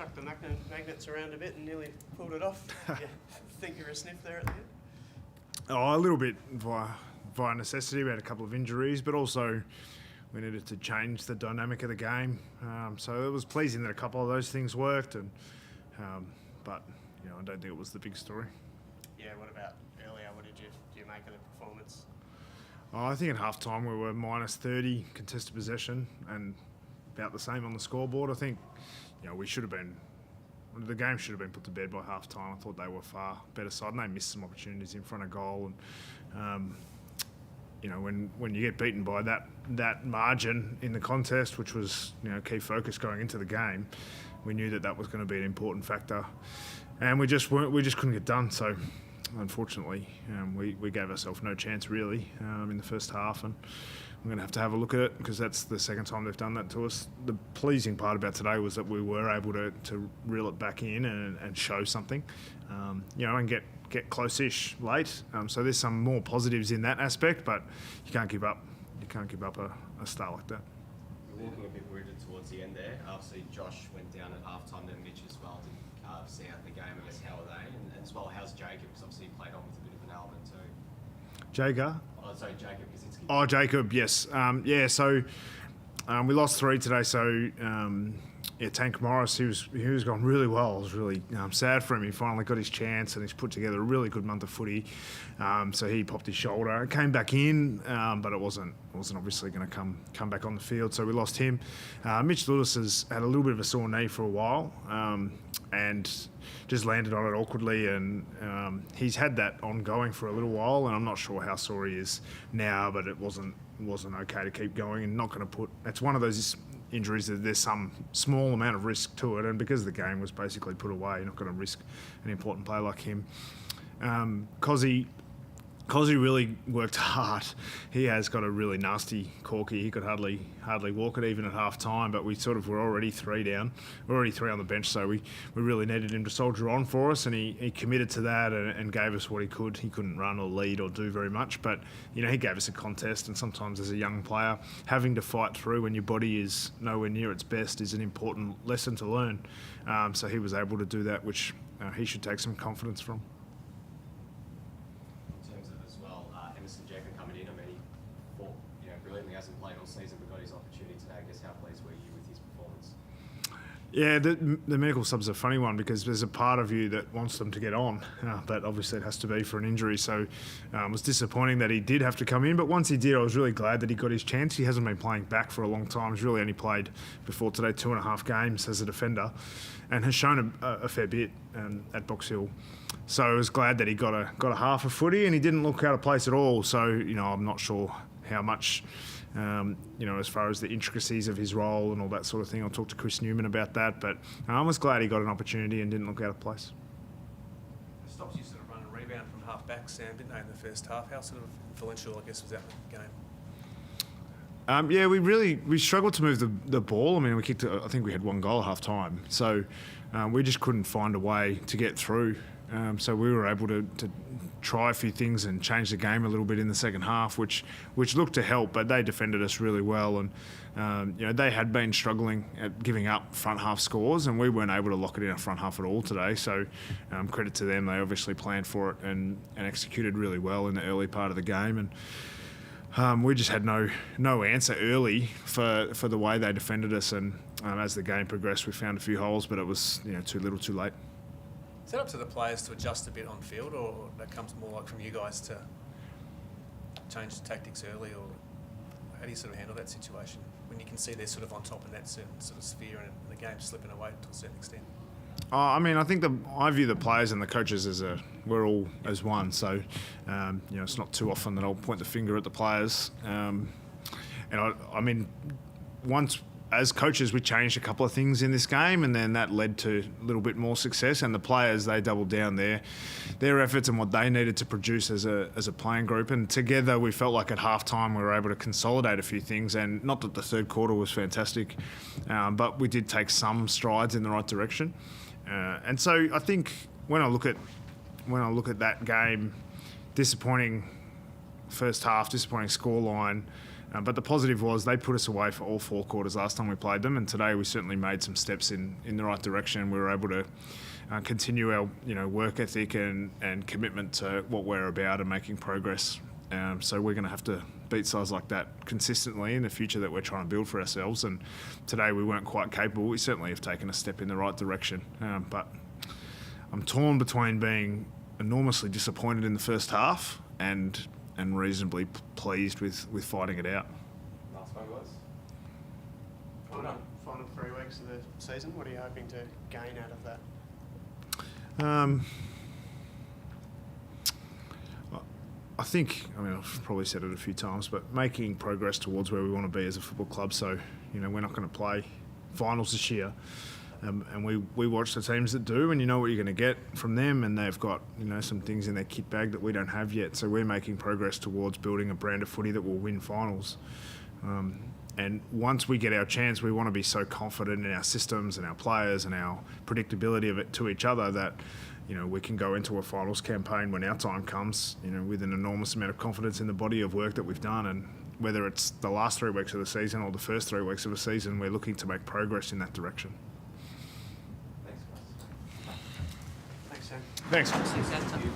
chucked the magnets around a bit and nearly pulled it off. Yeah, think you're a sniff there at the end? Oh, a little bit via necessity. We had a couple of injuries, but also we needed to change the dynamic of the game. So it was pleasing that a couple of those things worked, but I don't think it was the big story. Yeah, what about earlier? What do you make of the performance? I think at half-time we were minus 30 contested possession and about the same on the scoreboard. I think we should have been. The game should have been put to bed by half-time. I thought they were far better side, and they missed some opportunities in front of goal. And when you get beaten by that margin in the contest, which was key focus going into the game, we knew that was going to be an important factor, and we just couldn't get done. So unfortunately, we gave ourselves no chance really in the first half, and I'm going to have a look at it because that's the second time they've done that to us. The pleasing part about today was that we were able to reel it back in and show something, and get close-ish late. So there's some more positives in that aspect, but you can't give up. You can't give up a start like that. You're walking a bit wounded towards the end there. Obviously, Josh went down at half-time, then Mitch as well didn't see out the game. I guess how are they? And as well, how's Jacob? Because obviously he played on with a bit of an element too. Jager? Oh, sorry, Jacob Kaczynski. Oh, Jacob, yes. So we lost 3 today. So, Tank Morris, he was going really well. I was really sad for him. He finally got his chance and he's put together a really good month of footy. So he popped his shoulder. It came back in, but it wasn't obviously going to come back on the field. So we lost him. Mitch Lewis has had a little bit of a sore knee for a while and just landed on it awkwardly. And he's had that ongoing for a little while. And I'm not sure how sore he is now, but it wasn't okay to keep going and not going to put. It's one of those injuries that there's some small amount of risk to it, and because the game was basically put away, you're not going to risk an important player like him. Cozzy really worked hard. He has got a really nasty corky. He could hardly walk it even at half time, but we sort of were already 3 down. We're already 3 on the bench, so we really needed him to soldier on for us, and he committed to that and gave us what he could. He couldn't run or lead or do very much, but he gave us a contest, and sometimes as a young player, having to fight through when your body is nowhere near its best is an important lesson to learn. So he was able to do that, which he should take some confidence from. Brilliantly, hasn't played all season but got his opportunity today. I guess how pleased were you with his performance? Yeah, the medical sub's a funny one because there's a part of you that wants them to get on, but obviously it has to be for an injury. So it was disappointing that he did have to come in, but once he did, I was really glad that he got his chance. He hasn't been playing back for a long time. He's really only played before today 2.5 games as a defender and has shown a fair bit at Box Hill. So I was glad that he got a half a footy and he didn't look out of place at all. So, I'm not sure how much, as far as the intricacies of his role and all that sort of thing. I'll talk to Chris Newman about that, but I was glad he got an opportunity and didn't look out of place. The Stops used to run and rebound from half back, Sam, didn't they, in the first half? How sort of influential, I guess, was that game? We struggled to move the ball. I mean, we kicked. I think we had 1 goal at half time, so we just couldn't find a way to get through. So we were able to try a few things and change the game a little bit in the second half, which looked to help, but they defended us really well. And they had been struggling at giving up front half scores, and we weren't able to lock it in our front half at all today. So credit to them. They obviously planned for it and executed really well in the early part of the game. And we just had no answer early for the way they defended us. And as the game progressed, we found a few holes, but it was too little, too late. Is that up to the players to adjust a bit on field, or that comes more like from you guys to change the tactics early, or how do you sort of handle that situation when you can see they're sort of on top in that certain sort of sphere and the game's slipping away to a certain extent? I think I view the players and the coaches as we're all as one. So, it's not too often that I'll point the finger at the players. Once as coaches, we changed a couple of things in this game, and then that led to a little bit more success. And the players, they doubled down their efforts and what they needed to produce as a playing group. And together, we felt like at halftime we were able to consolidate a few things. And not that the third quarter was fantastic, but we did take some strides in the right direction. And so I think when I look at that game, disappointing first half, disappointing scoreline. But the positive was they put us away for all 4 quarters last time we played them, and today we certainly made some steps in the right direction. We were able to continue our work ethic and commitment to what we're about and making progress. So we're going to have to beat sides like that consistently in the future that we're trying to build for ourselves. And today we weren't quite capable. We certainly have taken a step in the right direction. But I'm torn between being enormously disappointed in the first half and reasonably pleased with fighting it out. Last one was. Final 3 weeks of the season, what are you hoping to gain out of that? I think, I've probably said it a few times, but making progress towards where we want to be as a football club. So, we're not going to play finals this year. And we watch the teams that do, and you know what you're going to get from them, and they've got some things in their kit bag that we don't have yet. So we're making progress towards building a brand of footy that will win finals. And once we get our chance, we want to be so confident in our systems and our players and our predictability of it to each other that we can go into a finals campaign when our time comes, with an enormous amount of confidence in the body of work that we've done. And whether it's the last 3 weeks of the season or the first 3 weeks of the season, we're looking to make progress in that direction. Thanks, guys. Thanks, Sam. Thanks. Thanks, Sam.